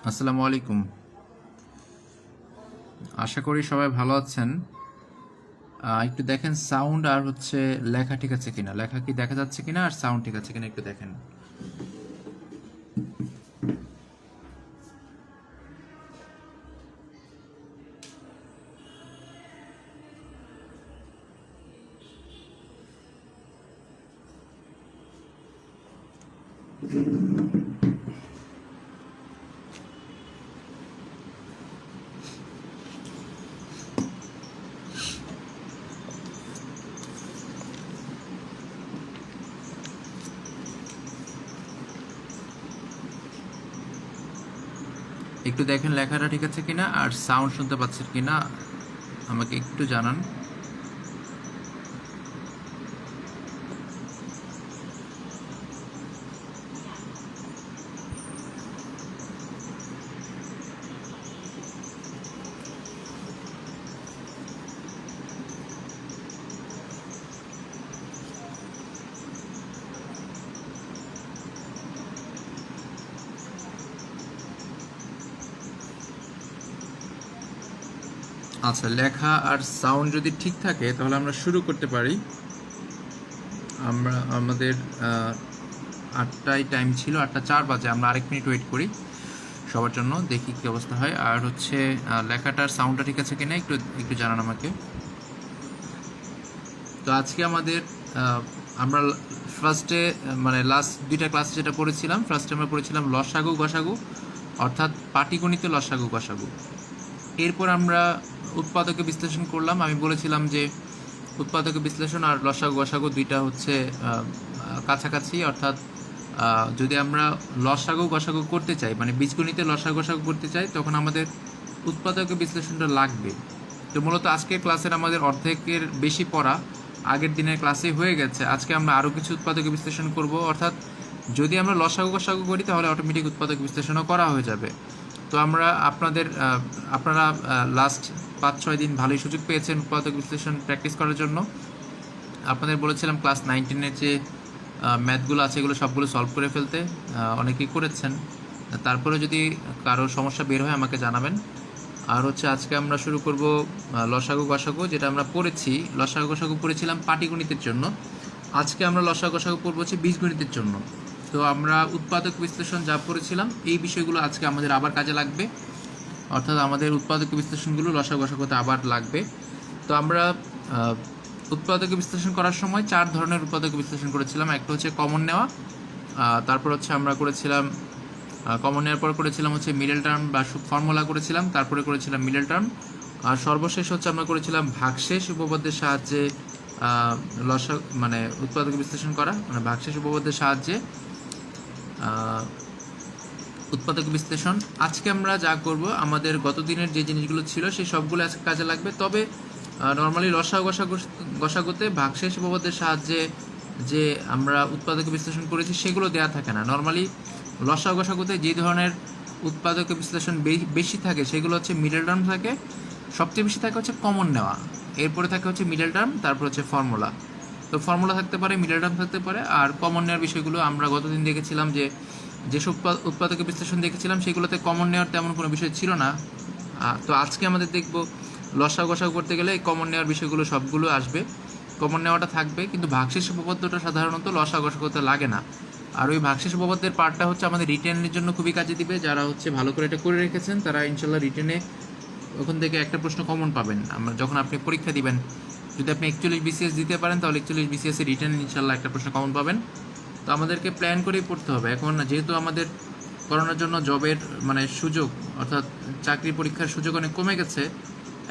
আসসালামু আলাইকুম। আশা করি সবাই ভালো আছেন। একটু দেখেন সাউন্ড আর হচ্ছে লেখা ঠিক আছে কিনা, লেখা কি দেখা যাচ্ছে কিনা আর সাউন্ড ঠিক আছে কিনা একটু দেখেন। একটু দেখেন লেখাটা ঠিক আছে কিনা আর সাউন্ড শুনতে পাচ্ছেন কিনা আমাকে একটু জানান। আচ্ছা, লেখা আর সাউন্ড যদি ঠিক থাকে তাহলে আমরা শুরু করতে পারি। আমরা আমাদের 8টায় টাইম ছিল, 8:04 বাজে। আমরা আরেক মিনিট ওয়েট করি সবার জন্য, দেখি কী অবস্থা হয়। আর হচ্ছে লেখাটার সাউন্ডটা ঠিক আছে কিনা একটু একটু জানান আমাকে। তো আজকে আমাদের আমরা ফার্স্টে মানে লাস্ট দুইটা ক্লাসে যেটা পড়েছিলাম, ফার্স্টে আমরা পড়েছিলাম লসাগু গসাগু, অর্থাৎ পাটিগণিতে লসাগু গসাগু। এরপর আমরা উৎপাদকে বিশ্লেষণ করলাম। আমি বলেছিলাম যে উৎপাদকে বিশ্লেষণ আর লসাগু গসাগু দুইটা হচ্ছে কাছাকাছি, অর্থাৎ যদি আমরা লসাগু গসাগু করতে চাই, মানে বীজগণিতে লসাগু গসাগু করতে চাই, তখন আমাদের উৎপাদকে বিশ্লেষণটা লাগবে। তো মূলত আজকের ক্লাসের আমাদের অর্ধেকের বেশি পড়া আগের দিনের ক্লাসে হয়ে গেছে। আজকে আমরা আরও কিছু উৎপাদক বিশ্লেষণ করব, অর্থাৎ যদি আমরা লসাগু গসাগু করি তাহলে অটোমেটিক উৎপাদক বিশ্লেষণও করা হয়ে যাবে। তো আমরা আপনারা লাস্ট 5-6 দিন ভালোই সুযোগ পেয়েছেন উৎপাদক বিশ্লেষণ প্র্যাকটিস করার জন্য। আপনাদের বলেছিলাম ক্লাস 9-10-এর যে ম্যাথগুলো আছে এগুলো সবগুলো সলভ করে ফেলতে, অনেকেই করেছেন। তারপরে যদি কারো সমস্যা বের হয় আমাকে জানাবেন। আর হচ্ছে আজকে আমরা শুরু করব লসাগু গসাগু, যেটা আমরা পড়েছি। লসাগু গসাগু পড়েছিলাম পাটিগণিতের জন্য। আজকে আমরা লসাগু গসাগু পড়ব হচ্ছে বীজগণিতের জন্য। তো আমরা উৎপাদক বিশ্লেষণ যা পড়েছিলাম এই বিষয়গুলো আজকে আমাদের আবার কাজে লাগবে, অর্থাৎ আমাদের উৎপাদক বিশ্লেষণগুলো লসাগু গসাগুতে আবার লাগবে। তো আমরা উৎপাদক বিশ্লেষণ করার সময় 4 ধরনের উৎপাদক বিশ্লেষণ করেছিলাম। একটা হচ্ছে কমন নেওয়া, তারপর হচ্ছে আমরা করেছিলাম কমন নেওয়ার পর করেছিলাম হচ্ছে মিডল টার্ম বা ফর্মুলা করেছিলাম, তারপরে করেছিলাম মিডল টার্ম, আর সর্বশেষ হচ্ছে আমরা করেছিলাম ভাগশেষ উপপাদ্যের সাহায্যে মানে উৎপাদক বিশ্লেষণ করা, মানে ভাগশেষ উপপাদ্যের সাহায্যে উৎপাদক বিশ্লেষণ। আজকে আমরা যা করব, আমাদের গত দিনের যে জিনিসগুলো ছিল সেই সবগুলো আজকে কাজে লাগবে। তবে নর্মালি লসাগু গসাগুতে ভাগশেষ উপপাদ্যের সাহায্যে যে আমরা উৎপাদক বিশ্লেষণ করেছি সেগুলো দেওয়া থাকে না। নর্মালি লসাগু গসাগুতে যে ধরনের উৎপাদক বিশ্লেষণ বেশি থাকে সেগুলো হচ্ছে মিডল টার্ম থাকে, সবচেয়ে বেশি থাকে হচ্ছে কমন নেওয়া, এরপরে থাকে হচ্ছে মিডল টার্ম, তারপর হচ্ছে ফর্মুলা। তো ফর্মুলা থাকতে পারে, মিডল টার্ম থাকতে পারে, আর কমন নেওয়ার বিষয়গুলো আমরা গতদিন দেখেছিলাম যে যেসব উৎপাদক বিশ্লেষণ দেখেছিলাম সেগুলোতে কমন নেওয়ার তেমন কোনো বিষয় ছিল না। তো আজকে আমাদের দেখব লসাগু গসাগু করতে গেলে এই কমন নেওয়ার বিষয়গুলো সবগুলো আসবে, কমন নেওয়াটা থাকবে, কিন্তু ভাগশেষ উপপাদ্যটা সাধারণত লসাগু গসাগুতে লাগে না। আর ওই ভাগশেষ উপপাদ্যের পার্টটা হচ্ছে আমাদের রিটেনের জন্য খুবই কাজে দিবে। যারা হচ্ছে ভালো করে এটা করে রেখেছেন তারা ইনশাল্লাহ রিটেনে ওখান থেকে একটা প্রশ্ন কমন পাবেন। আমরা যখন আপনি পরীক্ষা দিবেন, যদি আপনি 41 বিসিএস দিতে পারেন তাহলে 41 বিসিএস এর রিটেন ইনশাল্লাহ একটা প্রশ্ন কমন পাবেন। তো আমাদেরকে প্ল্যান করেই পড়তে হবে। এখন যেহেতু আমাদের করোনার জন্য জবের মানে সুযোগ, অর্থাৎ চাকরি পরীক্ষার সুযোগ অনেক কমে গেছে,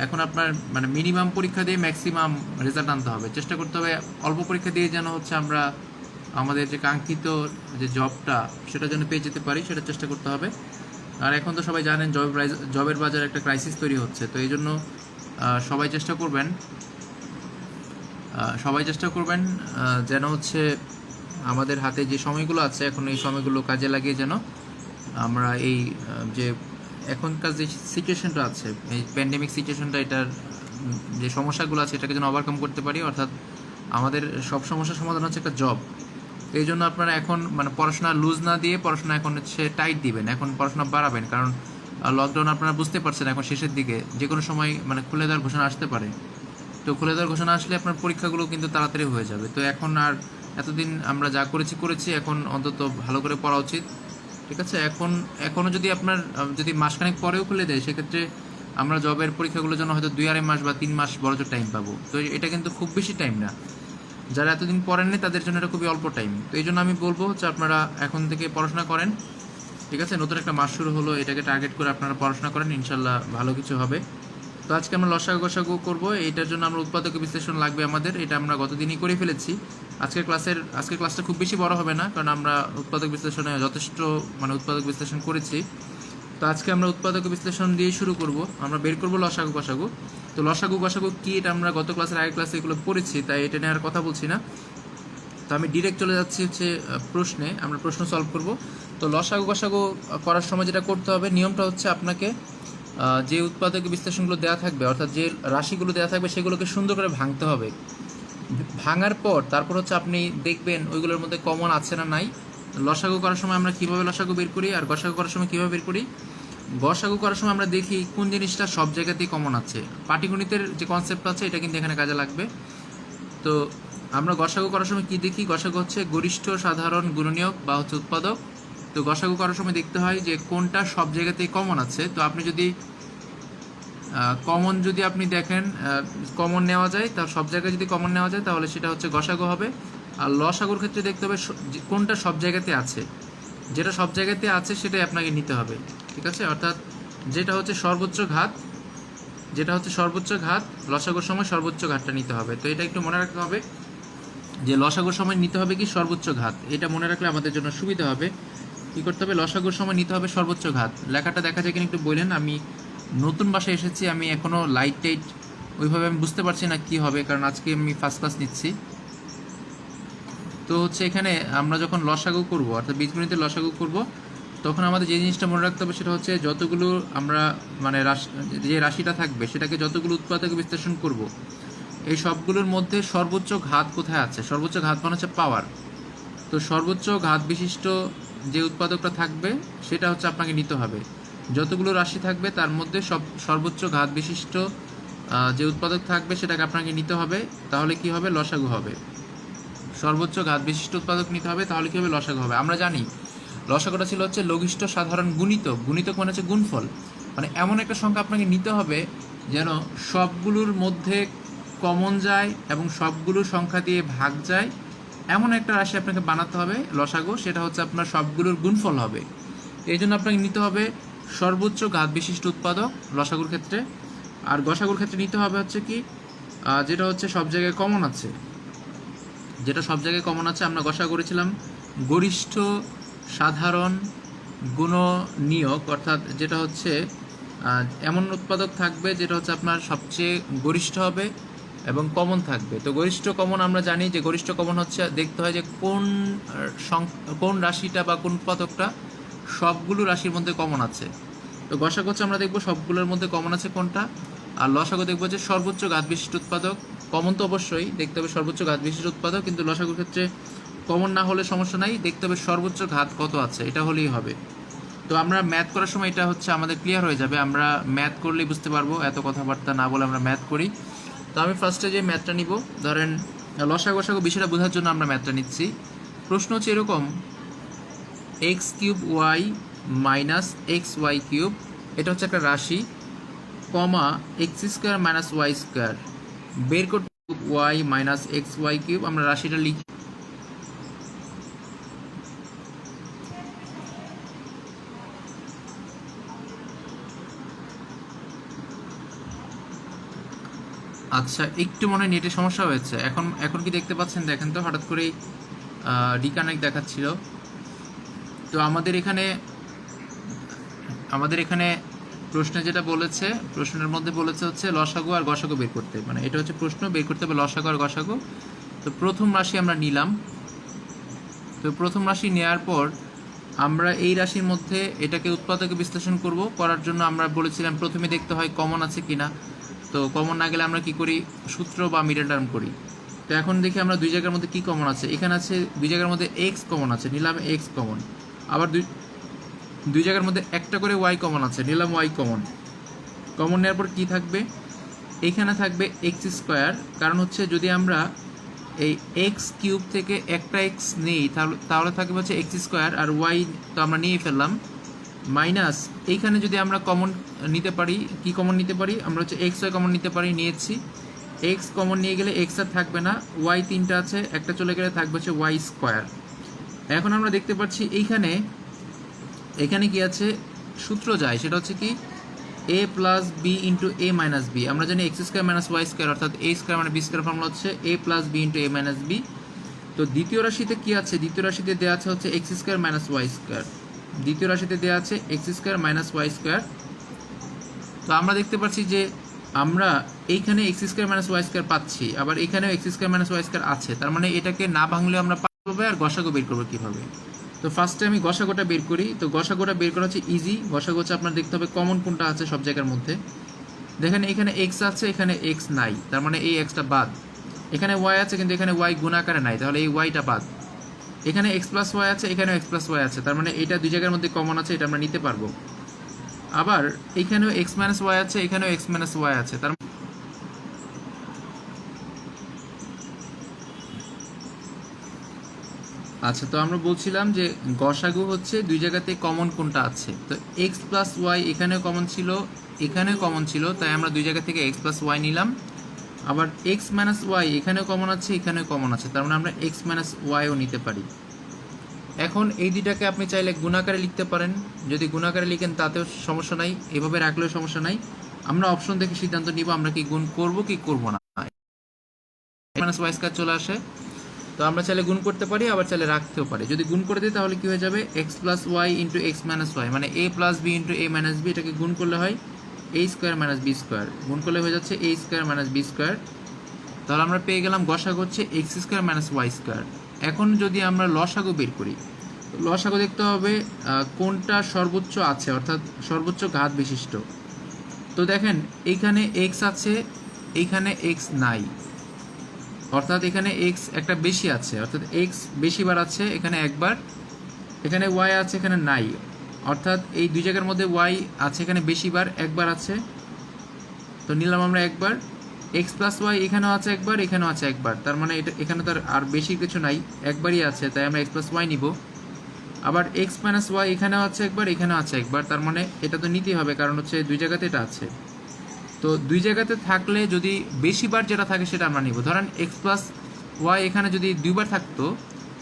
এখন আপনার মানে মিনিমাম পরীক্ষা দিয়ে ম্যাক্সিমাম রেজাল্ট আনতে হবে, চেষ্টা করতে হবে অল্প পরীক্ষা দিয়ে যেন হচ্ছে আমরা আমাদের যে কাঙ্ক্ষিত যে জবটা সেটা যেন পেয়ে যেতে পারি, সেটা চেষ্টা করতে হবে। আর এখন তো সবাই জানেন জবের বাজারে একটা ক্রাইসিস তৈরি হচ্ছে। তো এই জন্য সবাই চেষ্টা করবেন যেন হচ্ছে আমাদের হাতে যে সময়গুলো আছে এখন এই সময়গুলো কাজে লাগিয়ে যেন আমরা এই যে এখনকার যে সিচুয়েশনটা আছে, এই প্যান্ডেমিক সিচুয়েশনটা, এটার যে সমস্যাগুলো আছে এটাকে যেন ওভারকাম করতে পারি। অর্থাৎ আমাদের সব সমস্যার সমাধান হচ্ছে একটা জব। তো এই জন্য আপনারা এখন মানে পড়াশোনা লুজ না দিয়ে পড়াশোনা এখন হচ্ছে টাইট দিবেন, এখন পড়াশোনা বাড়াবেন, কারণ লকডাউন আপনারা বুঝতে পারছেন এখন শেষের দিকে যে কোনো সময় মানে খুলে দেওয়ার ঘোষণা আসতে পারে। তো খুলে দেওয়ার ঘোষণা আসলে আপনার পরীক্ষাগুলো কিন্তু তাড়াতাড়ি হয়ে যাবে। তো এখন আর এতদিন আমরা যা করেছি এখন অন্তত ভালো করে পড়া উচিত, ঠিক আছে? এখনও যদি আপনার যদি মাসখানেক পরেও খুলে দেয় সেক্ষেত্রে আমরা জবের পরীক্ষাগুলোর জন্য হয়তো 2-2.5 মাস বা 3 মাস বড়জোর টাইম পাবো। তো এটা কিন্তু খুব বেশি টাইম না, যারা এতদিন পড়েননি তাদের জন্য এটা খুবই অল্প টাইম। তো এই জন্য আমি বলবো হচ্ছে আপনারা এখন থেকে পড়াশোনা করেন, ঠিক আছে? নতুন একটা মাস শুরু হলো, এটাকে টার্গেট করে আপনারা পড়াশোনা করেন, ইনশাল্লাহ ভালো কিছু হবে। তো আজকে আমরা লসাগু গসাগু করবো, এটার জন্য আমরা উৎপাদক বিশ্লেষণ লাগবে আমাদের, এটা আমরা গতদিনই করে ফেলেছি। আজকের ক্লাসটা খুব বেশি বড় হবে না, কারণ আমরা উৎপাদক বিশ্লেষণে যথেষ্ট মানে উৎপাদক বিশ্লেষণ করেছি। তো আজকে আমরা উৎপাদক বিশ্লেষণ দিয়ে শুরু করব, আমরা বের করব লসাগু গসাগু। তো লসাগু গসাগু কি এটা আমরা গত ক্লাসের আগের ক্লাসে এগুলো পড়েছি, তাই এটা নিয়ে আর কথা বলছি না। তো আমি ডিরেক্ট চলে যাচ্ছি হচ্ছে প্রশ্নে, আমরা প্রশ্ন সলভ করব। তো লসাগু গসাগু করার সময় যেটা করতে হবে, নিয়মটা হচ্ছে আপনাকে যে উৎপাদক বিশ্লেষণগুলো দেওয়া থাকবে, অর্থাৎ যে রাশিগুলো দেওয়া থাকবে সেগুলোকে সুন্দর করে ভাঙতে হবে। ভাঙার পর তারপর হচ্ছে আপনি দেখবেন ওইগুলোর মধ্যে কমন আছে না নাই। লসাগু করার সময় আমরা কীভাবে লসাগু বের করি, আর গসাগু করার সময় কীভাবে বের করি। গসাগু করার সময় আমরা দেখি কোন জিনিসটা সব জায়গাতেই কমন আছে। পাটিগণিতের যে কনসেপ্ট আছে এটা কিন্তু এখানে কাজে লাগবে। তো আমরা গসাগু করার সময় কি দেখি, গসাগু হচ্ছে গরিষ্ঠ সাধারণ গুণনীয়ক বা হচ্ছে উৎপাদক। তো গসাগু করার সময় দেখতে হয় যে কোনটা সব জায়গাতেই কমন আছে। তো আপনি যদি কমন যদি আপনি দেখেন কমন নেওয়া যায়, তা সব জায়গায় যদি কমন নেওয়া যায় তাহলে সেটা হচ্ছে গসাগু হবে। আর লসাগুর ক্ষেত্রে দেখতে হবে কোনটা সব জায়গাতে আছে, যেটা সব জায়গাতে আছে সেটাই আপনাকে নিতে হবে, ঠিক আছে? অর্থাৎ যেটা হচ্ছে সর্বোচ্চ ঘাত, লসাগুর সময় সর্বোচ্চ ঘাতটা নিতে হবে। তো এটা একটু মনে রাখতে হবে যে লসাগুর সময় নিতে হবে কি সর্বোচ্চ ঘাত, এটা মনে রাখলে আমাদের জন্য সুবিধা হবে। কী করতে হবে, লসাগুর সময় নিতে হবে সর্বোচ্চ ঘাত। লেখাটা দেখা যায় কিনা একটু বললেন, আমি নতুন বাসায় এসেছি, আমি এখনও লাইট টাইট ওইভাবে আমি বুঝতে পারছি না কি হবে, কারণ আজকে আমি ফার্স্ট ক্লাস নিচ্ছি। তো হচ্ছে এখানে আমরা যখন লসাগু করব, অর্থাৎ বীজগণিতের লসাগু করব, তখন আমাদের যে জিনিসটা মনে রাখতে হবে সেটা হচ্ছে যতগুলো আমরা মানে যে রাশিটা থাকবে সেটাকে যতগুলো উৎপাদক বিশ্লেষণ করব, এই সবগুলোর মধ্যে সর্বোচ্চ ঘাত কোথায় আছে। সর্বোচ্চ ঘাত মানে হচ্ছে পাওয়ার। তো সর্বোচ্চ ঘাত বিশিষ্ট যে উৎপাদকটা থাকবে সেটা হচ্ছে আপনাকে নিতে হবে। যতগুলো রাশি থাকবে তার মধ্যে সর্বোচ্চ ঘাত বিশিষ্ট যে উৎপাদক থাকবে সেটাকে আপনাকে নিতে হবে, তাহলে কি হবে, লসাগু হবে। সর্বোচ্চ ঘাত বিশিষ্ট উৎপাদক নিতে হবে, তাহলে কি হবে, লসাগু হবে। আমরা জানি লসাগুটা ছিল হচ্ছে লঘিষ্ঠ সাধারণ গুণিতক। গুণিতক মানে হচ্ছে গুণফল, মানে এমন একটা সংখ্যা আপনাকে নিতে হবে যেন সবগুলোর মধ্যে কমন যায় এবং সবগুলো সংখ্যা দিয়ে ভাগ যায়, এমন একটা রাশি আপনাকে বানাতে হবে লসাগু, সেটা হচ্ছে আপনার সবগুলোর গুণফল হবে। এই জন্য আপনাকে নিতে হবে সর্বোচ্চ ঘাত বিশিষ্ট উৎপাদক লসাগুর ক্ষেত্রে। আর গসাগুর ক্ষেত্রে নিতে হবে হচ্ছে কি যেটা হচ্ছে সব জায়গায় কমন আছে, আমরা গসা করেছিলাম গরিষ্ঠ সাধারণ গুণনীয়ক, অর্থাৎ যেটা হচ্ছে এমন উৎপাদক থাকবে যেটা হচ্ছে আপনার সবচেয়ে গরিষ্ঠ হবে এবং কমন থাকবে। তো গরিষ্ঠ কমন আমরা জানি যে গরিষ্ঠ কমন হচ্ছে দেখতে হয় যে কোন রাশিটা বা কোন উৎপাদকটা সবগুলো রাশির মধ্যে কমন আছে। তো গসাগু হচ্ছে আমরা দেখবো সবগুলোর মধ্যে কমন আছে কোনটা, আর লসাগু দেখবো যে সর্বোচ্চ ঘাত বিশিষ্ট উৎপাদক। কমন তো অবশ্যই দেখতে হবে সর্বোচ্চ ঘাত বিশিষ্ট উৎপাদক, কিন্তু লসাগুর ক্ষেত্রে কমন না হলে সমস্যা নাই, দেখতে হবে সর্বোচ্চ ঘাত কত আছে, এটা হলেই হবে। তো আমরা ম্যাথ করার সময় এটা হচ্ছে আমাদের ক্লিয়ার হয়ে যাবে, আমরা ম্যাথ করলেই বুঝতে পারবো, এত কথাবার্তা না বলে আমরা ম্যাথ করি। তো আমি ফার্স্টে যে ম্যাথটা নিব, ধরেন লসাগু গসাগু বিষয়টা বোঝার জন্য আমরা ম্যাথটা নিচ্ছি। প্রশ্ন হচ্ছে এরকম, x cube y minus x y cube, এটা হচ্ছে একটা রাশি, comma x square minus Y square, বের করতে y minus x y cube. আমরা রাশিটা লিখি, আচ্ছা একটু মনে হয় নেটের সমস্যা হয়েছে। এখন কি দেখতে পাচ্ছেন? দেখেন তো, হঠাৎ করেই রিকানেক্ট দেখাচ্ছিল। তো আমাদের এখানে প্রশ্নে যেটা বলেছে, প্রশ্নের মধ্যে বলেছে হচ্ছে লসাগু আর গসাগু বের করতে, মানে এটা হচ্ছে প্রশ্ন, বের করতে হবে লসাগু আর গসাগু। তো প্রথম রাশি আমরা নিলাম। তো প্রথম রাশি নেওয়ার পর আমরা এই রাশির মধ্যে এটাকে উৎপাদকে বিশ্লেষণ করব। করার জন্য আমরা বলেছিলাম প্রথমে দেখতে হয় কমন আছে কিনা। তো কমন না গেলে আমরা কি করি, সূত্র বা মিডল টার্ম করি। তো এখন দেখি আমরা দুই জায়গার মধ্যে কি কমন আছে। এখানে আছে দুই জায়গার মধ্যে এক্স কমন আছে, নিলাম এক্স কমন। আবার দুই জায়গার মধ্যে একটা করে ওয়াই কমন আছে, নিলাম ওয়াই কমন। কমন নেওয়ার পর কী থাকবে, এইখানে থাকবে এক্স স্কোয়ার, কারণ হচ্ছে যদি আমরা এই এক্স কিউব থেকে একটা এক্স নিই তাহলে থাকবে হচ্ছে এক্স স্কোয়ার, আর ওয়াই তো আমরা নিয়ে ফেললাম, মাইনাস এইখানে যদি আমরা কমন নিতে পারি, কি কমন নিতে পারি আমরা হচ্ছে এক্স ওয়াই কমন নিতে পারি, নিয়েছি। এক্স কমন নিয়ে গেলে এক্স আর থাকবে না, ওয়াই তিনটা আছে, একটা চলে গেলে থাকবে হচ্ছে ওয়াই স্কোয়ার। এখন আমরা দেখতে পাচ্ছি এখানে কি আছে, সূত্র যায়, সেটা হচ্ছে কি A plus B into A minus B. আমরা জানি X square minus Y square অর্থাৎ এ স্কোয়ার মানে বি স্কোয়ার ফর্মুলা হচ্ছে A plus B into A minus B. তো দ্বিতীয় রাশিতে কি আছে, দ্বিতীয় রাশিতে দেওয়া আছে হচ্ছে X square minus Y square, দ্বিতীয় রাশিতে দেওয়া আছে X square minus Y square. তো আমরা দেখতে পাচ্ছি যে আমরা এইখানে X square minus Y square পাচ্ছি, আবার এখানেও X square minus Y square আছে, তার মানে এটাকে না ভাঙলে আমরা পাবো। আর গসাগু বের করবো কীভাবে, তো ফার্স্টে আমি গসাগুটা বের করি। তো গসাগুটা বের করা হচ্ছে ইজি। গসাগু হচ্ছে আপনার দেখতে হবে কমন কোনটা আছে সব জায়গার মধ্যে। দেখেন এখানে এক্স আছে, এখানে এক্স নাই, তার মানে এই এক্সটা বাদ। এখানে ওয়াই আছে কিন্তু এখানে ওয়াই গুণাকারে নাই, তাহলে এই ওয়াইটা বাদ। এখানে এক্স প্লাস ওয়াই আছে, এখানেও এক্স প্লাস ওয়াই আছে, তার মানে এটা দুই জায়গার মধ্যে কমন আছে, এটা আমরা নিতে পারবো। আবার এখানেও এক্স মাইনাস ওয়াই আছে, এখানেও এক্স মাইনাস ওয়াই আছে, তার আচ্ছা। তো আমরা বলছিলাম যে গসাগু হচ্ছে দুই জায়গাতে কমন কোনটা আছে। তো এক্স প্লাস ওয়াই এখানেও কমন ছিল, এখানেও কমন ছিল, তাই আমরা দুই জায়গা থেকে এক্স প্লাস ওয়াই নিলাম। আবার এক্স মাইনাস ওয়াই এখানেও কমন আছে, এখানেও কমন আছে, তার মানে আমরা এক্স মাইনাস ওয়াইও নিতে পারি। এখন এই দুইটাকে আপনি চাইলে গুণাকারে লিখতে পারেন, যদি গুণাকারে লিখেন তাতেও সমস্যা নাই, এভাবে রাখলেও সমস্যা নাই। আমরা অপশন দেখে সিদ্ধান্ত নিব আমরা কি গুণ করব কি করব না। মাইনাস ওয়াই স্কয়ার চলে আসে, তো আমরা চাইলে গুণ করতে পারি, আবার চাইলে রাখতেও পারি। যদি গুণ করে দিই তাহলে কি হয়ে যাবে, X plus Y into X minus Y, মানে A plus B into A minus B, এটাকে গুণ করলে হয় A square minus B square, গুণ করলে হয়ে যাচ্ছে A square minus B square. তাহলে আমরা পেয়ে গেলাম গসাগু হচ্ছে X square minus Y square. এখন যদি আমরা লসাগু বের করি, লসাগু দেখতে হবে কোনটা সর্বোচ্চ আছে, অর্থাৎ সর্বোচ্চ ঘাত বিশিষ্ট। তো দেখেন এইখানে এক্স আছে, এইখানে এক্স নাই, অর্থাৎ এখানে এক্স একটা বেশি আছে, অর্থাৎ এক্স বেশিবার আছে এখানে একবার, এখানে ওয়াই আছে এখানে নাই, অর্থাৎ এই দুই জায়গার মধ্যে ওয়াই আছে এখানে বেশিবার, একবার আছে, তো নিলাম আমরা একবার। এক্স প্লাস ওয়াই এখানেও আছে একবার, এখানেও আছে একবার, তার মানে এটা এখানে তার আর বেশি কিছু নাই, একবারই আছে, তাই আমরা এক্স প্লাস ওয়াই নিব। আবার এক্স মাইনাস ওয়াই এখানেও আছে একবার, এখানেও আছে একবার, তার মানে এটা তো নিতেই হবে, কারণ হচ্ছে দুই জায়গাতে এটা আছে। তো দুই জায়গাতে থাকলে যদি বেশিবার যেটা থাকে সেটা আমরা নিব। ধরেন এক্স প্লাস ওয়াই এখানে যদি দুইবার থাকতো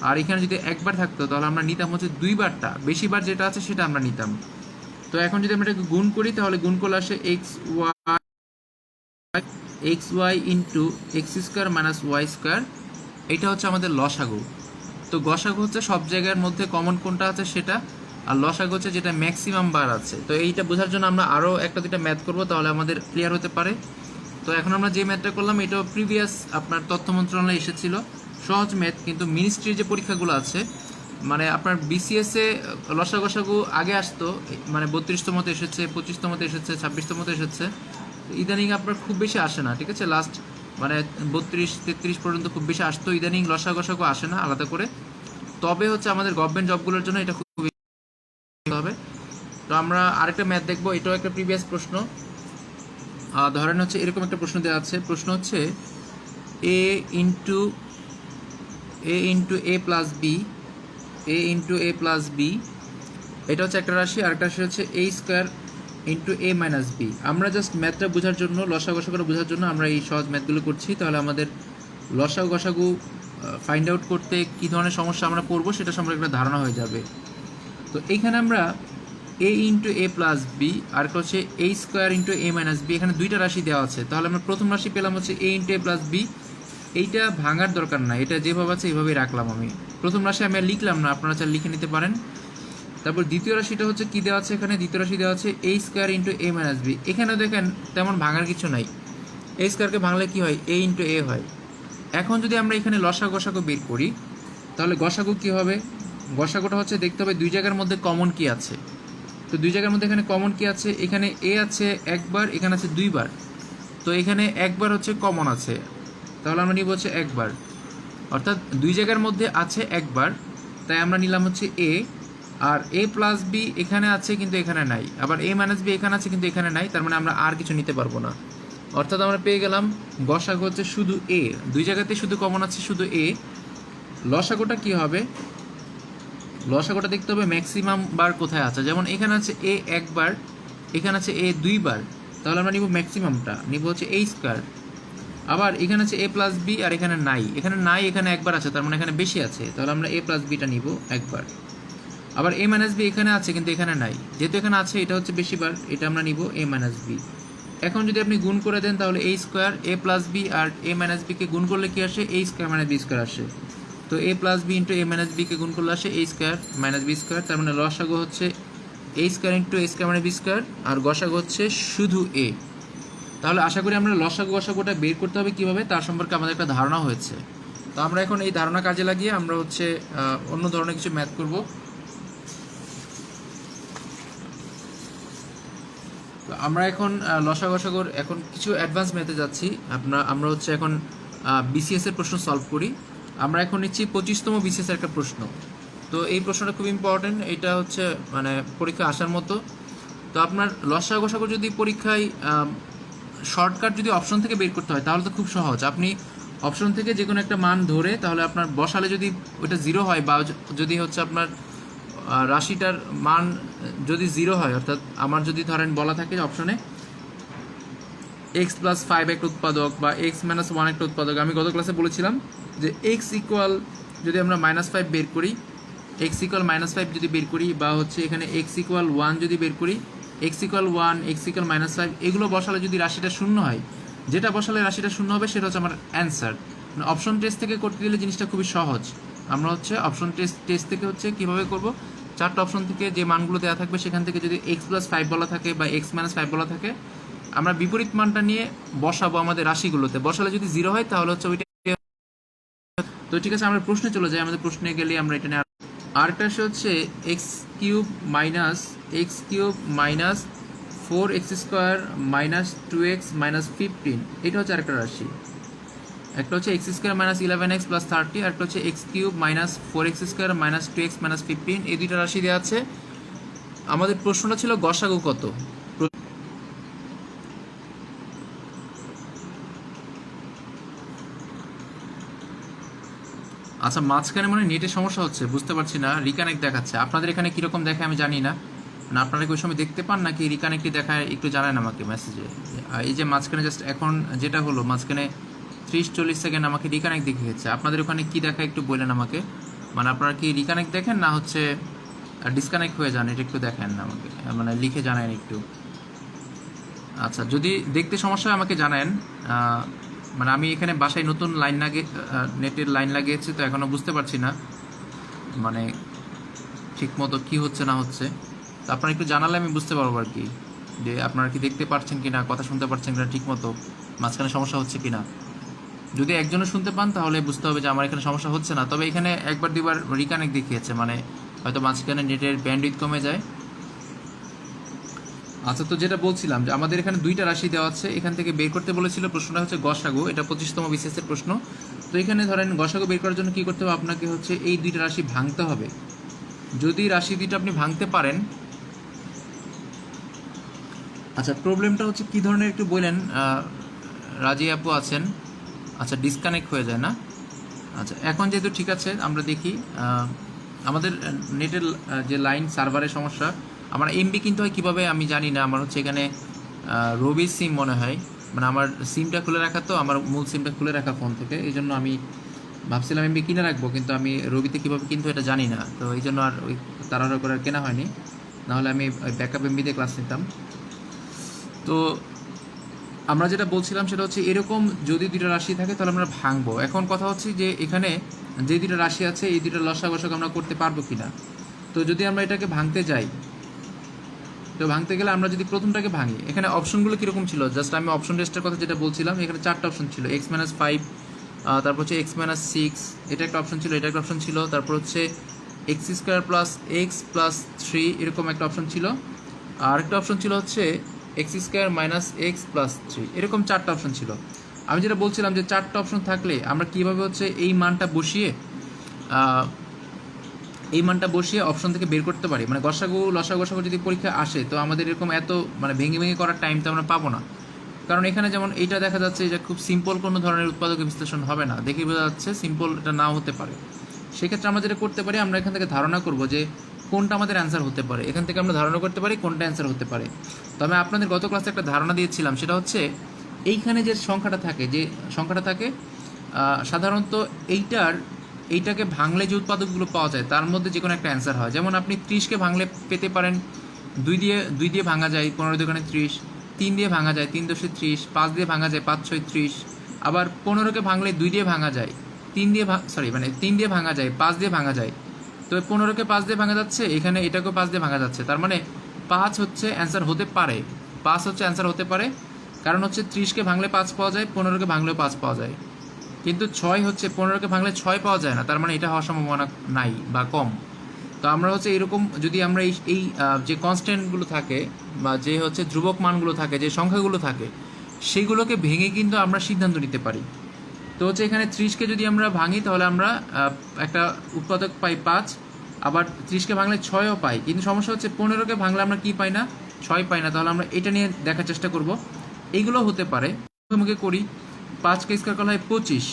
আর এখানে যদি একবার থাকতো, তাহলে আমরা নিতাম হচ্ছে দুইবারটা, বেশিবার যেটা আছে সেটা আমরা নিতাম। তো এখন যদি আমরা এটাকে গুণ করি তাহলে গুণ করলে আসে X Y into x square minus Y square, এটা হচ্ছে আমাদের লসাগু। তো গসাগু হচ্ছে সব জায়গার মধ্যে কমন কোনটা আছে সেটা, আর লসাগু হচ্ছে যেটা ম্যাক্সিমাম বার আছে। তো এইটা বোঝার জন্য আমরা আরও একটা দুইটা ম্যাথ করবো, তাহলে আমাদের ক্লিয়ার হতে পারে। তো এখন আমরা যে ম্যাথটা করলাম এটাও প্রিভিয়াস আপনার তথ্য মন্ত্রণালয়ে এসেছিল, সহজ ম্যাথ। কিন্তু মিনিস্ট্রির যে পরীক্ষাগুলো আছে, মানে আপনার বিসিএসে লসাগসাগু আগে আসতো, মানে 32তমতে এসেছে, 25তমতে এসেছে, 26তমতে এসেছে, ইদানিং আপনার খুব বেশি আসে না, ঠিক আছে। লাস্ট মানে 32-33 পর্যন্ত খুব বেশি আসতো, ইদানিং লসাগসাগু আসে না আলাদা করে। তবে হচ্ছে আমাদের গভর্নমেন্ট জবগুলোর জন্য এটা খুব হবে। তো আমরা আরেকটা ম্যাথ দেখবো, এটাও একটা প্রিভিয়াস প্রশ্ন। ধরেন হচ্ছে এরকম একটা প্রশ্ন দেওয়া আছে, প্রশ্ন হচ্ছে এ ইন্টু এ প্লাস বি, এ ইন্টু এ প্লাস বি, এটা হচ্ছে একটা রাশি, আরেকটা রাশি হচ্ছে এ square into A minus B. আমরা জাস্ট ম্যাথটা বোঝার জন্য, লসাগসাগুটা বোঝার জন্য আমরা এই সহজ ম্যাথগুলো করছি। তাহলে আমাদের লসাগসাগু ফাইন্ড আউট করতে কী ধরনের সমস্যা আমরা পড়বো সেটা সম্পর্কে একটা ধারণা হয়ে যাবে। তো এইখানে আমরা এ ইন্টু এ প্লাস বি আর হচ্ছে এ square into A minus B, এখানে দুইটা রাশি দেওয়া আছে। তাহলে আমরা প্রথম রাশি পেলাম হচ্ছে এ ইন্টু এ প্লাস বি, এইটা ভাঙার দরকার না, এটা যেভাবে আছে এইভাবেই রাখলাম আমি। প্রথম রাশি আমি আর লিখলাম না, আপনারা চাইলে লিখে নিতে পারেন। তারপর দ্বিতীয় রাশিটা হচ্ছে কি দেওয়া আছে, এখানে দ্বিতীয় রাশি দেওয়া আছে এ square into A minus B. এখানেও দেখেন তেমন ভাঙার কিছু নাই, এ স্কোয়ারকে ভাঙলে কি হয়, এ ইন্টু এ হয়। এখন যদি আমরা এখানে লসাগসাগু বের করি তাহলে গসাগু কি হবে, গসাগুটা হচ্ছে দেখতে হবে দুই জায়গার মধ্যে কমন কি আছে। তো দুই জায়গার মধ্যে এখানে কমন কি আছে, এখানে এ আছে একবার, এখানে আছে দুইবার, তো এখানে একবার হচ্ছে কমন আছে, তাহলে আমরা নিব হচ্ছে একবার, অর্থাৎ দুই জায়গার মধ্যে আছে একবার, তাই আমরা নিলাম হচ্ছে এ। আর এ প্লাস বি এখানে আছে কিন্তু এখানে নাই, আবার এ মাইনাস বি এখানে আছে কিন্তু এখানে নাই, তার মানে আমরা আর কিছু নিতে পারবো না। অর্থাৎ আমরা পেয়ে গেলাম গসাগু হচ্ছে শুধু এ, দুই জায়গাতে শুধু কমন আছে শুধু এ। লসাগুটা কি হবে? লসাগুটা দেখতে হবে ম্যাক্সিমাম বার কোথায় আছে, যেমন এখানে আছে এ একবার, এখানে আছে এ দুইবার, তাহলে আমরা নিব ম্যাক্সিমামটা, নিব হচ্ছে এ স্কোয়ার। আবার এখানে আছে এ প্লাস বি আর এখানে নাই, এখানে একবার আছে, তার মানে এখানে বেশি আছে, তাহলে আমরা এ প্লাস বিটা নিব একবার। আবার এ মাইনাস বি এখানে আছে কিন্তু এখানে নাই, যেহেতু এখানে আছে এটা হচ্ছে বেশিবার, এটা আমরা নিব এ মাইনাস বি। এখন যদি আপনি গুণ করে দেন তাহলে এ স্কোয়ার, এ প্লাস বি আর এ মাইনাস বিকে গুণ করলে কি আসে? এ স্কোয়ার মাইনাস বি স্কোয়ার আসে। তো এ plus B into A minus বিকে গুণ করলে আসে এ স্কোয়ার মাইনাস বি স্কোয়ার, তার মানে লসাগু হচ্ছে এ স্কোয়ার ইন্টু এ স্কোয়ার মাইনাস বি স্কোয়ার, আর গসাগু হচ্ছে শুধু এ। তাহলে আশা করি আমরা লসাগু গসাগুটা বের করতে হবে কীভাবে তার সম্পর্কে আমাদের একটা ধারণা হয়েছে। তো আমরা এখন এই ধারণা কাজে লাগিয়ে আমরা হচ্ছে অন্য ধরনের কিছু ম্যাথ করব। তো আমরা এখন লসাগু গসাগুর এখন কিছু অ্যাডভান্স ম্যাথে যাচ্ছি। আমরা হচ্ছে এখন বিসিএস এর প্রশ্ন সলভ করি। আমরা এখন নিচ্ছি 25তম বিসিএস এর একটা প্রশ্ন। তো এই প্রশ্নটা খুব ইম্পর্টেন্ট, এটা হচ্ছে মানে পরীক্ষা আসার মতো। তো আপনার লসাগু গসাগু যদি পরীক্ষায় শর্টকাট যদি অপশন থেকে বের করতে হয় তাহলে তো খুব সহজ, আপনি অপশন থেকে যে কোনো একটা মান ধরে তাহলে আপনার বসালে যদি ওইটা জিরো হয় বা যদি হচ্ছে আপনার রাশিটার মান যদি জিরো হয়, অর্থাৎ আমার যদি ধরেন বলা থাকে অপশনে এক্স প্লাস ফাইভ একটা উৎপাদক বা এক্স মাইনাস ওয়ান একটা উৎপাদক, আমি গত ক্লাসে বলেছিলাম যে এক্স ইকুয়াল যদি আমরা মাইনাস ফাইভ বের করি, এক্স ইকুয়াল মাইনাস ফাইভ যদি বের করি, বা হচ্ছে এখানে এক্স ইকুয়াল ওয়ান যদি বের করি, x equal one, x equal minus five, এগুলো বসালে যদি রাশিটা শূন্য হয়, যেটা বসালে রাশিটা শূন্য হবে সেটা হচ্ছে আমার অ্যান্সার। অপশন টেস্ট থেকে করতে গেলে জিনিসটা খুবই সহজ। আমরা হচ্ছে অপশন টেস্ট থেকে হচ্ছে কীভাবে করব, চারটা অপশন থেকে যে মানগুলো দেওয়া থাকবে সেখান থেকে যদি এক্স প্লাস ফাইভ বলা থাকে বা এক্স মাইনাস ফাইভ বলা থাকে, আমরা বিপরীত মানটা নিয়ে বসাবো আমাদের রাশিগুলোতে, বসালে যদি জিরো হয় তাহলে হচ্ছে ওইটা। তো ঠিক আছে, আমরা প্রশ্নে চলে যাই। আমাদের প্রশ্নে গেলে আমরা এটা নিয়ে আরেকটা হচ্ছে x cube minus 4x square minus 2x minus 15, এটা হচ্ছে আরেকটা রাশি। একটা হচ্ছে X square minus 11x plus 30, আর একটা হচ্ছে x cube minus 4x square minus 2x minus 15, এই দুইটা রাশি দেওয়া আছে। আমাদের প্রশ্নটা ছিল গসাগু কত। আচ্ছা, মাঝখানে মনে হয় নেটের সমস্যা হচ্ছে, বুঝতে পারছি না, রিকানেক্ট দেখাচ্ছে। আপনাদের এখানে কীরকম দেখায় আমি জানি না, না আপনারা কি ওই সময় দেখতে পান নাকি রিকানেক্টই দেখায়, একটু জানান আমাকে মেসেজে। এই যে মাঝখানে জাস্ট এখন যেটা হলো, মাঝখানে 30-40 সেকেন্ড আমাকে রিকানেক্ট দেখিয়েছে। আপনাদের ওখানে কি দেখায় একটু বললেন আমাকে, মানে আপনারা কি রিকানেক্ট দেখেন না হচ্ছে ডিসকানেক্ট হয়ে যান, এটা একটু দেখেন না আমাকে, মানে লিখে জানান একটু। আচ্ছা, যদি দেখতে সমস্যা হয় আমাকে জানান। মানে আমি এখানে বাসায় নতুন নেটের লাইন লাগিয়েছি, তো এখনও বুঝতে পারছি না মানে ঠিক মতো কী হচ্ছে না হচ্ছে। তো আপনারা একটু জানালে আমি বুঝতে পারবো আর কি, যে আপনারা কি দেখতে পাচ্ছেন কি না, কথা শুনতে পাচ্ছেন কিনা ঠিক মতো, মাঝখানে সমস্যা হচ্ছে কি না। যদি একজনও শুনতে পান তাহলে বুঝতে হবে যে আমার এখানে সমস্যা হচ্ছে না। তবে এখানে একবার দুবার রিকানেক্ট দেখিয়েছে, মানে হয়তো মাঝখানে নেটের ব্যান্ডউইথ কমে যায়। আচ্ছা, তো যেটা বলছিলাম যে আমাদের এখানে দুইটা রাশি দেওয়া আছে, এখান থেকে বের করতে বলেছিল। প্রশ্নটা হচ্ছে গসাগু, এটা 25তম বিসিএসের প্রশ্ন। তো এখানে ধরেন গসাগু বের করার জন্য কী করতে হবে, আপনাকে হচ্ছে এই দুইটা রাশি ভাঙতে হবে। যদি রাশি দুইটা আপনি ভাঙতে পারেন, আচ্ছা প্রবলেমটা হচ্ছে কী ধরনের একটু বললেন, রাজি আপু আছেন। আচ্ছা, ডিসকানেক্ট হয়ে যায় না। আচ্ছা, এখন যেহেতু ঠিক আছে, আমরা দেখি আমাদের নেটের যে লাইন সার্ভারের সমস্যা। আমার এমবি কিনতে হয় কীভাবে আমি জানি না, আমার হচ্ছে এখানে রবি সিম মনে হয়, মানে আমার সিমটা খুলে রাখা, তো আমার মূল সিমটা খুলে রাখা ফোন থেকে, এই জন্য আমি ভাবছিলাম এমবি কিনে রাখবো, কিন্তু আমি রবিতে কীভাবে কিনতে এটা জানি না, তো এই জন্য আর ওই তাড়াহুড়ো করে আর কেনা হয়নি, নাহলে আমি ওই ব্যাকআপ এমবিতে ক্লাস নিতাম। তো আমরা যেটা বলছিলাম সেটা হচ্ছে এরকম যদি দুইটা রাশি থাকে তাহলে আমরা ভাঙবো। এখন কথা হচ্ছে যে এখানে যে দুইটা রাশি আছে এই দুইটা লসাগু আমরা করতে পারবো কিনা। তো যদি আমরা এটাকে ভাঙতে যাই, তো ভাঙতে গেলে আমরা যদি প্রথমটাকে ভাঙি, এখানে অপশনগুলো কীরকম ছিল, জাস্ট আমি অপশন টেস্টের কথা যেটা বলছিলাম, এখানে চারটা অপশন ছিল, এক্স মাইনাস 5, তারপর হচ্ছে এক্স মাইনাস 6, এটা একটা অপশন ছিল, এটা একটা অপশন ছিল, তারপর হচ্ছে X square plus x plus 3, এরকম একটা অপশন ছিল, আর একটা অপশন ছিল হচ্ছে X square minus x plus 3, এরকম চারটা অপশন ছিল। আমি যেটা বলছিলাম যে 4টা অপশন থাকলে আমরা কীভাবে হচ্ছে এই মানটা বসিয়ে অপশন থেকে বের করতে পারি। মানে গসাগু লসাগু গসাগু যদি পরীক্ষা আসে তো আমাদের এরকম এত মানে ভেঙে ভেঙে করার টাইম তো আমরা পাবো না। কারণ এখানে যেমন এইটা দেখা যাচ্ছে যে খুব সিম্পল কোনো ধরনের উৎপাদক বিশ্লেষণ হবে না, দেখে বোঝা যাচ্ছে সিম্পল এটা নাও হতে পারে। সেক্ষেত্রে আমরা যেটা করতে পারি, আমরা এখান থেকে ধারণা করব যে কোনটা আমাদের অ্যান্সার হতে পারে। এখান থেকে আমরা ধারণা করতে পারি কোনটা অ্যান্সার হতে পারে। তো আমি আপনাদের গত ক্লাসে একটা ধারণা দিয়েছিলাম, সেটা হচ্ছে এইখানে যে সংখ্যাটা থাকে সাধারণত এইটাকে ভাঙলে যে উৎপাদকগুলো পাওয়া যায় তার মধ্যে যে কোনো একটা অ্যান্সার হয়। যেমন আপনি 30কে ভাঙলে পেতে পারেন 2 দিয়ে ভাঙা যায় 15 দুগুণে 30, 3 দিয়ে ভাঙা যায় 3 দশে 30, 5 দিয়ে ভাঙা যায় 5 ছয় 30, আবার 15কে ভাঙলে 2 দিয়ে ভাঙা যায় 3 দিয়ে ভাঙা যায় 5 দিয়ে ভাঙা যায়। তো 15কে 5 দিয়ে ভাঙা যাচ্ছে, এখানে এটাকেও 5 দিয়ে ভাঙা যাচ্ছে, তার মানে 5 হচ্ছে অ্যান্সার হতে পারে। 5 হচ্ছে অ্যান্সার হতে পারে, কারণ হচ্ছে 30কে ভাঙলে 5 পাওয়া যায়, 15কে ভাঙলেও 5 পাওয়া যায়। কিন্তু 6 হচ্ছে 15কে ভাঙলে 6 পাওয়া যায় না, তার মানে এটা হওয়ার সম্ভাবনা নাই বা কম। তো আমরা হচ্ছে এরকম যদি আমরা এই যে কনস্ট্যান্টগুলো থাকে বা যে হচ্ছে ধ্রুবক মানগুলো থাকে, যে সংখ্যাগুলো থাকে, সেগুলোকে ভেঙে কিন্তু আমরা সিদ্ধান্ত নিতে পারি। তো হচ্ছে এখানে 30কে যদি আমরা ভাঙি তাহলে আমরা একটা উৎপাদক পাই 5, আবার 30কে ভাঙলে 6ও পাই। কিন্তু সমস্যা হচ্ছে 15কে ভাঙলে আমরা কি পাই না, 6 পাই না। তাহলে আমরা এটা নিয়ে দেখার চেষ্টা করব। এইগুলো হতে পারে মুখে করি। 5কে স্কয়ার করা হয় 25,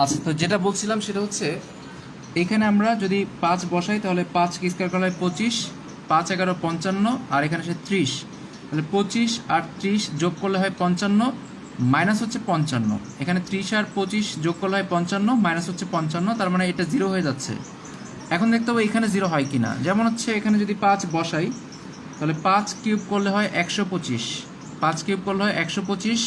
আচ্ছা। তো যেটা বলছিলাম সেটা হচ্ছে এখানে আমরা যদি 5 বসাই তাহলে 5কে স্কয়ার করা হয় 25, 5 11 55, আর এখানে সে 30, তাহলে 25 আর 30 যোগ করলে হয় 55, মাইনাস হচ্ছে 55। এখানে 30 আর 25 যোগ করলে হয় 55, মাইনাস হচ্ছে 55, তার মানে এটা 0 হয়ে যাচ্ছে। এখন দেখতে হবে এখানে 0 হয় কি না। যেমন হচ্ছে এখানে যদি 5 বসাই তাহলে 5 কিউব করলে হয় 125, 5 কিউব করলে হয় 125,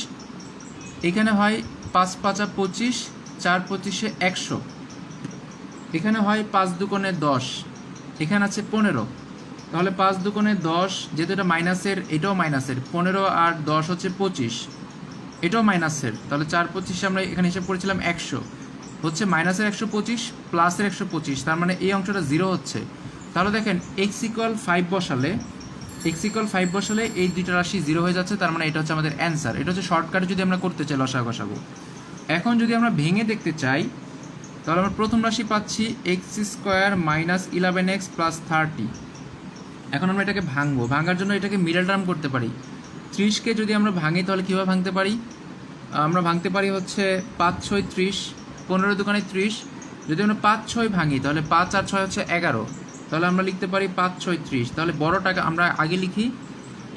এখানে হয় 5 5 25, 4 25 100, এখানে হয় 5 দুগুণে 10, এখানে আছে 15, তাহলে 5 দুগুণে 10, যেহেতু এটা মাইনাসের এটাও মাইনাসের, 15 আর 10 হচ্ছে 25, এটাও মাইনাসের, তাহলে 4 25 আমরা এখানে হিসাব করেছিলাম 100, হচ্ছে মাইনাসের 125 প্লাসের 125, তার মানে এই অংশটা 0 হচ্ছে। তাহলে দেখেন x = 5 বসালে এই দুইটা রাশি 0 হয়ে যাচ্ছে, তার মানে এটা হচ্ছে আমাদের অ্যান্সার। এটা হচ্ছে শর্টকাটে যদি আমরা করতে চাই লসাগু গসাগু। এখন যদি আমরা ভেঙে দেখতে চাই তাহলে আমরা প্রথম রাশি পাচ্ছি x² - 11x + 30। এখন আমরা এটাকে ভাঙবো, ভাঙার জন্য এটাকে মিডল টার্ম করতে পারি। 30কে যদি আমরা ভাঙি তাহলে কীভাবে ভাঙতে পারি, আমরা ভাঙতে পারি হচ্ছে 5 6 30, 15 দুগুণে 30, যদি আমরা 5 6 ভাঙি তাহলে 5 আর 6 হচ্ছে 11, তাহলে আমরা লিখতে পারি 5 6 30। তাহলে বড়টাকে আমরা আগে লিখি,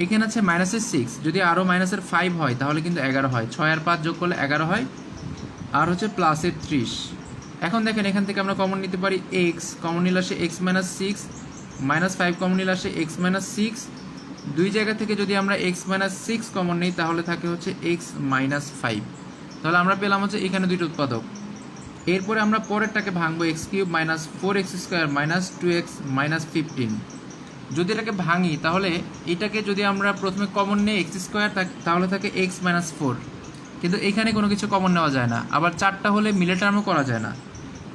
এখানে আছে -6, যদি আরও -5 হয় তাহলে কিন্তু 11 হয়, 6 আর 5 যোগ করলে 11 হয়, আর হচ্ছে প্লাসের 30। এখন দেখেন এখান থেকে আমরা কমন নিতে পারি x, কমন নিলে আসে x - 6, -5 কমন নিলে আসে x - 6, দুই জায়গা থেকে যদি আমরা x - 6 কমন নিই তাহলে থাকে হচ্ছে x - 5। তাহলে আমরা পেলাম হচ্ছে এখানে দুইটা উৎপাদক। এরপরে আমরা পরেরটাকে ভাঙবো, x³ - 4x² - 2x - 15। যদি এটাকে ভাঙি তাহলে এটাকে যদি আমরা প্রথমে কমন নিই x² তাহলে থাকে x - 4, কিন্তু এখানে কোনো কিছু কমন নেওয়া যায় না, আবার 4টা হলে মিলে টার্মও করা যায় না,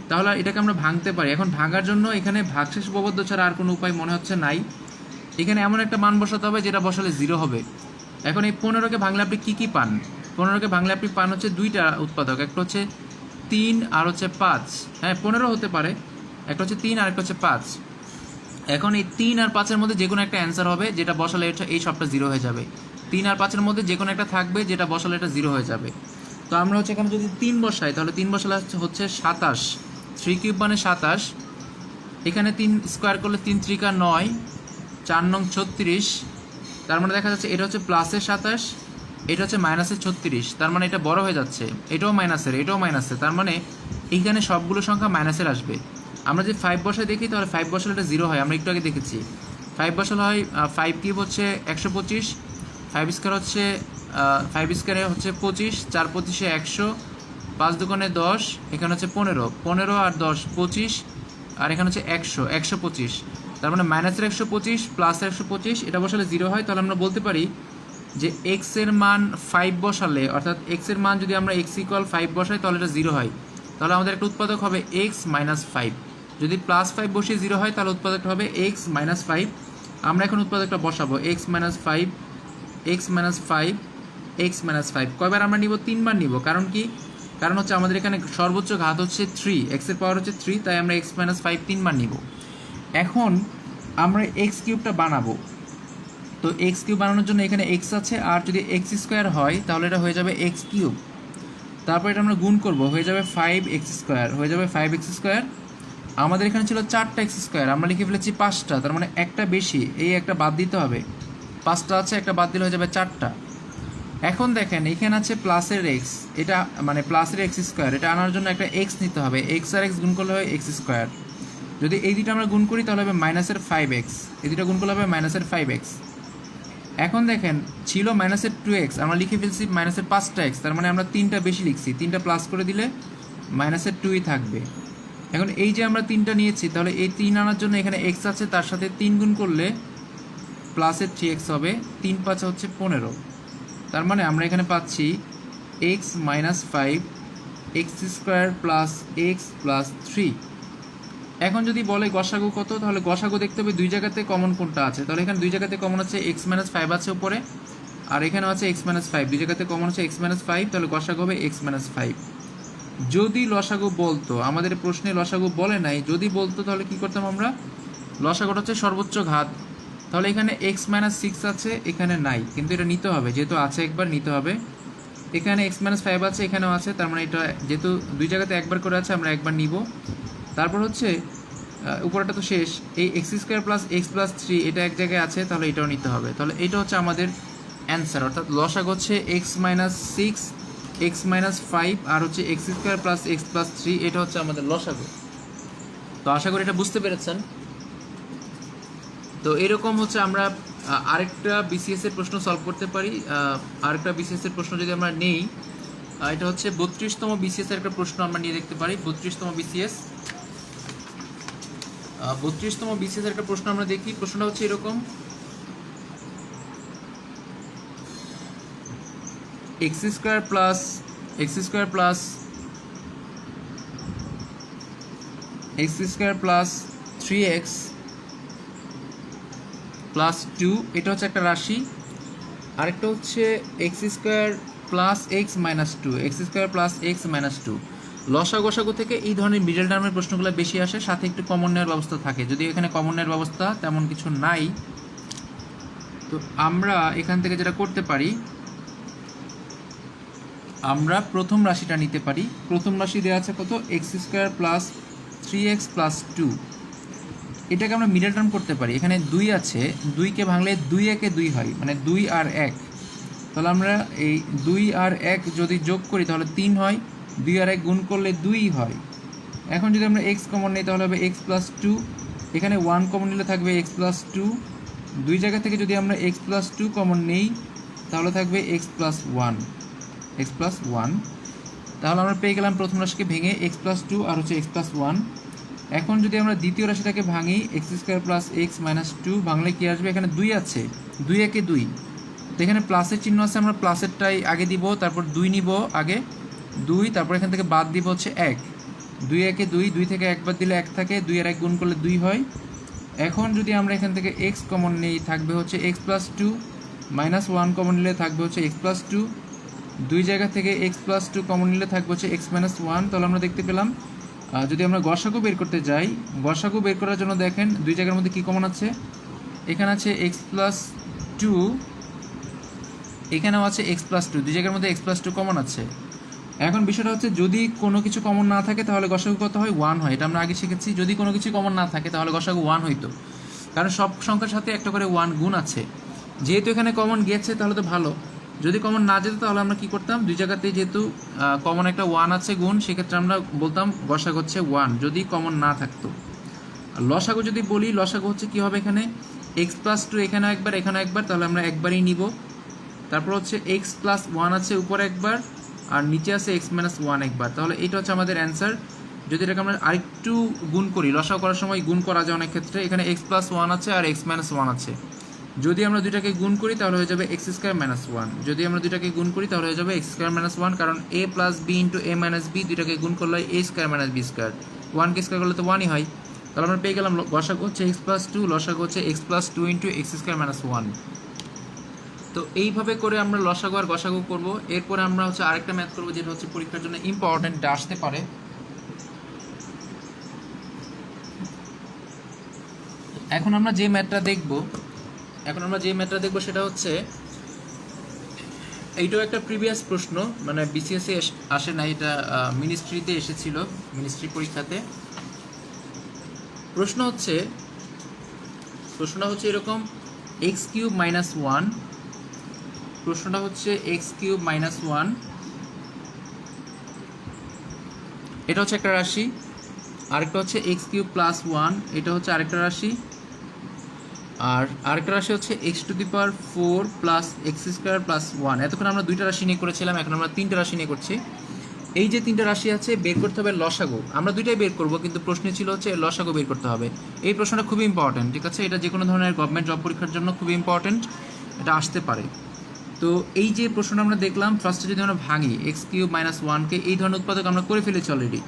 তাহলে এটাকে আমরা ভাঙতে পারি। এখন ভাঙার জন্য এখানে ভাগশেষ উপপাদ্য ছাড়া আর কোনো উপায় মনে হচ্ছে নাই। এখানে এমন একটা মান বসাতে হবে যেটা বসালে 0 হবে। এখন এই 15কে ভাঙলে আপনি কী পান, 15কে ভাঙলে আপনি পান হচ্ছে দুইটা উৎপাদক, একটা হচ্ছে 3 আর হচ্ছে 5, হ্যাঁ 15 হতে পারে, একটা হচ্ছে 3 আর একটা হচ্ছে 5। এখন এই 3 আর 5-এর মধ্যে যে কোনো একটা অ্যান্সার হবে যেটা বসালে এই সবটা 0 হয়ে যাবে। 3 আর 5-এর মধ্যে যে কোনো একটা থাকবে যেটা বসালে এটা 0 হয়ে যাবে। তো আমরা হচ্ছে এখানে যদি 3 বসাই তাহলে 3 বসালে হচ্ছে 27, 3³ মানে 27, এখানে 3 স্কোয়ার করলে 3 × 3 = 9, 4 নং 36, তার মানে দেখা যাচ্ছে এটা হচ্ছে প্লাসের 27, এটা হচ্ছে মাইনাসের 36, তার মানে এটা বড় হয়ে যাচ্ছে, এটাও মাইনাসের এটাও মাইনাসের, তার মানে এইখানে সবগুলো সংখ্যা মাইনাসের আসবে। আমরা যে 5 বসায় দেখি তাহলে 5 বসালে এটা 0 হয়, আমরা একটু আগে দেখেছি। 5 বসালে হয় 5³ হচ্ছে 125, ফাইভ স্কোয়ার হচ্ছে 25, 4 25 100, 5 দুগুণে 10, এখানে হচ্ছে 15, 15 আর 10 25, আর এখানে হচ্ছে 100, 125। তার মানে মাইনাসের 125 প্লাসের 125, এটা বসালে 0 হয়। তাহলে আমরা বলতে পারি যে এক্স এর মান 5 বসালে, অর্থাৎ এক্স এর মান যদি আমরা এক্স ইকুয়াল 5 বসাই তাহলে এটা 0 হয়। তাহলে আমাদের একটা উৎপাদক হবে এক্স মাইনাস 5। যদি প্লাস 5 বসিয়ে 0 হয় তাহলে উৎপাদকটা হবে এক্স মাইনাস 5। আমরা এখন উৎপাদকটা বসাবো x minus 5, x minus 5, x minus 5। কয়বার আমরা নিব? 3 বার নিব। কারণ কি? কারণ হচ্ছে আমাদের এখানে সর্বোচ্চ ঘাত হচ্ছে 3, এক্সের পাওয়ার হচ্ছে 3, তাই আমরা এক্স মাইনাস 5 3 বার নিব। এখন আমরা এক্স কিউবটা বানাবো। তো এক্স কিউব বানানোর জন্য এখানে এক্স আছে, আর যদি এক্স স্কোয়ার হয় তাহলে এটা হয়ে যাবে এক্স কিউব। তারপর এটা আমরা গুণ করব, হয়ে যাবে 5 এক্স স্কোয়ার, হয়ে যাবে 5 এক্স স্কোয়ার। আমাদের এখানে ছিল 4টা এক্স স্কোয়ার, আমরা লিখে ফেলেছি 5টা, তার মানে একটা বেশি, এই একটা বাদ দিতে হবে। 5টা আছে, একটা বাদ দিলে হয়ে যাবে 4টা। এখন দেখেন এখানে আছে প্লাসের এক্স, এটা মানে প্লাসের এক্স স্কোয়ার, এটা আনার জন্য একটা এক্স নিতে হবে। এক্স আর এক্স গুণ করলে হয় এক্স স্কোয়ার। যদি এই দুটো আমরা গুণ করি তাহলে হবে মাইনাসের 5x, এই দুটো গুণ করলে হবে মাইনাসের 5x। এখন দেখেন ছিল মাইনাসের 2x, আমরা লিখে ফেলছি মাইনাসের 5টা এক্স, তার মানে আমরা 3টা বেশি লিখছি, 3টা প্লাস করে দিলে মাইনাসের 2ই থাকবে। এখন এই যে আমরা 3টা নিয়েছি, তাহলে এই 3 আনার জন্য এখানে এক্স আছে, তার সাথে 3 গুণ করলে প্লাসের 3x হবে, 3 5 হচ্ছে 15। তার মানে আমরা এখানে পাচ্ছি x minus 5 x square plus x plus 3। এখন যদি বলে গসাগু কত, তাহলে গসাগু দেখতে হবে দুই জায়গাতে কমন কোনটা আছে। তাহলে এখানে দুই জায়গাতে কমন আছে এক্স মাইনাস 5 আছে উপরে, আর এখানে আছে এক্স মাইনাস 5, দুই জায়গাতে কমন আছে এক্স মাইনাস 5, তাহলে গসাগু হবে এক্স মাইনাস 5। যদি লসাগু বলতো, আমাদের প্রশ্নে লসাগু বলে নাই, যদি বলতো তাহলে কি করতাম আমরা? লসাগুটা হচ্ছে সর্বোচ্চ ঘাত, তাহলে এখানে এক্স মাইনাস 6 আছে, এখানে নাই, কিন্তু এটা নিতে হবে, যেহেতু আছে একবার নিতে হবে। এখানে এক্স মাইনাস 5 আছে, এখানেও আছে, তার মানে এটা যেহেতু দুই জায়গাতে একবার করে আছে আমরা একবার নিব। তারপর হচ্ছে উপরটা তো শেষ, এই x square plus x plus 3 এটা এক জায়গায় আছে, তাহলে এটাও নিতে হবে। তাহলে এটা হচ্ছে আমাদের অ্যান্সার, অর্থাৎ লসাগু হচ্ছে এক্স মাইনাস 6 এক্স মাইনাস 5 আর হচ্ছে X square plus x plus 3, এটা হচ্ছে আমাদের লসাগু। তো আশা করি এটা বুঝতে পেরেছেন। তো এরকম হচ্ছে আমরা আরেকটা বিসিএস এর প্রশ্ন সলভ করতে পারি। আরেকটা বিসিএস এর প্রশ্ন যদি আমরা নেই, এটা হচ্ছে 32তম বিসিএস এর একটা প্রশ্ন আমরা নিয়ে দেখতে পারি। 32তম বিসিএস, 32তম বিসিএস এর একটা প্রশ্ন আমরা দেখি। প্রশ্নটা হচ্ছে এরকম, x square plus 3x plus 2, এটা হচ্ছে একটা রাশি। আরেকটা হচ্ছে X square plus x minus 2, x square plus x minus 2। লসাগু গসাগু থেকে এই ধরনের মিডল টার্মের প্রশ্নগুলো বেশি আসে, সাথে একটু কমন নেওয়ার ব্যবস্থা থাকে। যদি এখানে কমন নেওয়ার ব্যবস্থা তেমন কিছু নাই, তো আমরা এখান থেকে যেটা করতে পারি, আমরা প্রথম রাশিটা নিতে পারি। প্রথম রাশি দেওয়া আছে কত? X square plus 3x plus 2, এটাকে আমরা মিডল টার্ম করতে পারি। এখানে 2 আছে, 2কে ভাঙলে 2 একে 2 হয়, মানে 2 আর 1। তাহলে আমরা এই 2 আর 1 যদি যোগ করি তাহলে 3 হয়, 2 আর 1 গুণ করলে 2 হয়। এখন যদি আমরা x কমন নিই তাহলে হবে x প্লাস 2, এখানে 1 কমন নিলে থাকবে x প্লাস 2, দুই জায়গা থেকে যদি আমরা x প্লাস 2 কমন নেই তাহলে থাকবে x প্লাস 1, তাহলে আমরা পেয়ে গেলাম প্রথম রাশিকে ভেঙে x প্লাস 2 আর হচ্ছে x প্লাস 1। এখন যদি আমরা দ্বিতীয় রাশিটাকে ভাঙি, x square plus x minus 2, ভাঙলে কি আসবে? এখানে 2 আছে, 2 একে 2, তো এখানে প্লাসের চিহ্ন আছে, আমরা প্লাসেরটাই আগে দিব, তারপর 2 নিব আগে 2, তারপর এখান থেকে বাদ দিব হচ্ছে 1, 2 একে 2, 2 থেকে 1 বাদ দিলে 1 থাকে, 2 আর 1 গুণ করলে 2 হয়। এখন যদি আমরা এখান থেকে x কমন নেই থাকবে হচ্ছে x প্লাস 2, মাইনাস 1 কমন নিলে থাকবে হচ্ছে x প্লাস 2, দুই জায়গা থেকে x প্লাস 2 কমন নিলে থাকবে হচ্ছে x মাইনাস 1। তাহলে আমরা দেখতে পেলাম যদি আমরা গসাগু বের করতে যাই, গসাগু বের করার জন্য দেখেন দুই জায়গার মধ্যে কী কমন আছে, এখানে আছে x প্লাস 2, এখানেও আছে x প্লাস 2, দুই জায়গার মধ্যে x প্লাস 2 কমন আছে। এখন বিষয়টা হচ্ছে যদি কোনো কিছু কমন না থাকে তাহলে গসাগু কত হয়? 1 হয়, এটা আমরা আগে শিখেছি। যদি কোনো কিছু কমন না থাকে তাহলে গসাগু 1 হইতো, কারণ সব সংখ্যার সাথে একটা করে 1 গুণ আছে। যেহেতু এখানে কমন গিয়েছে তাহলে তো ভালো, যদি কমন না যেত তাহলে আমরা কি করতাম? দুই জায়গাতে যেহেতু কমন একটা 1 আছে গুণ, সেক্ষেত্রে আমরা বলতাম গসাগু হচ্ছে 1, যদি কমন না থাকতো। লসাগু যদি বলি, লসাগু হচ্ছে কী হবে? এখানে x প্লাস 2 এখানেও একবার এখানেও একবার, তাহলে আমরা একবারই নিব। তারপর হচ্ছে এক্স প্লাস ওয়ান আছে উপরে একবার, আর নিচে আছে এক্স মাইনাস ওয়ান একবার। তাহলে এটা হচ্ছে আমাদের অ্যান্সার। যদি এটাকে আমরা আরেকটু গুণ করি, লসাগু করার সময় গুণ করা যায় অনেক ক্ষেত্রে, এখানে এক্স প্লাস ওয়ান আছে আর এক্স মাইনাস ওয়ান আছে। যদি আমরা দুইটাকে গুণ করি তাহলে হয়ে যাবে এক্স স্কোয়ার মাইনাস ওয়ান। যদি আমরা দুইটাকে গুণ করি তাহলে হয়ে যাবে এক্স স্কোয়ার মাইনাস ওয়ান, কারণ এ plus B into A minus B, দুইটাকে গুণ করলে এ স্কোয়ার মাইনাস বি স্কোয়ার, ওয়ানকে স্কোয়ার করলে তো ওয়ানই হয়। তাহলে আমরা পেয়ে গেলাম গসাগু হচ্ছে এক্স প্লাস টু, লসাগু হচ্ছে x plus two into x square minus one. তো এইভাবে করে আমরা লসাগু আর গসাগু করব। এরপরে আমরা হচ্ছে আরেকটা ম্যাথ করবো, যেটা হচ্ছে পরীক্ষার জন্য ইম্পর্টেন্ট আসতে পারে। এখন আমরা যে ম্যাথটা দেখব সেটা হচ্ছে, এইটাও একটা প্রিভিয়াস প্রশ্ন, মানে বিসিএসে আসে না, এটা মিনিস্ট্রিতে এসেছিল, মিনিস্ট্রি পরীক্ষাতে। প্রশ্নটা হচ্ছে এরকম, এক্স কিউব মাইনাস ওয়ান, প্রশ্নটা হচ্ছে এক্স কিউব মাইনাস ওয়ান, এটা হচ্ছে একটা রাশি। আরেকটা হচ্ছে এক্স কিউব প্লাস ওয়ান, এটা হচ্ছে আরেকটা রাশি। আর আরেকটা রাশি হচ্ছে x to the power four plus x square plus one. এতক্ষণ আমরা দুইটা রাশি নিয়ে করেছিলাম, এখন আমরা তিনটা রাশি নিয়ে করছি। এই যে তিনটা রাশি আছে, বের করতে হবে লসাগু। আমরা দুইটাই বের করব, কিন্তু প্রশ্ন ছিল হচ্ছে লসাগু বের করতে হবে। এই প্রশ্নটা খুবই ইম্পর্টেন্ট, ঠিক আছে? এটা যে কোনো ধরনের গভর্নমেন্ট জব পরীক্ষার জন্য খুবই ইম্পর্টেন্ট, এটা আসতে পারে। তো এই যে প্রশ্নটা আমরা দেখলাম, ফার্স্টে যদি আমরা ভাঙি এক্স কিউব মাইনাস ওয়ানকে, এই ধরনের উৎপাদক আমরা করে ফেলেছি অলরেডি।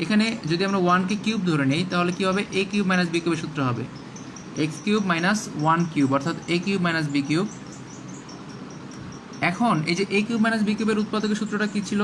এখানে যদি আমরা ওয়ানকে কিউব ধরে নিই তাহলে কী হবে, এ কিউব মাইনাস বি কিউবের সূত্র হবে x cube minus one cube, অর্থাৎ এ কিউব মাইনাস বি কিউব। এখন এই যে এ কিউব মাইনাস বি কিউবের উৎপাদকের সূত্রটা কী ছিল,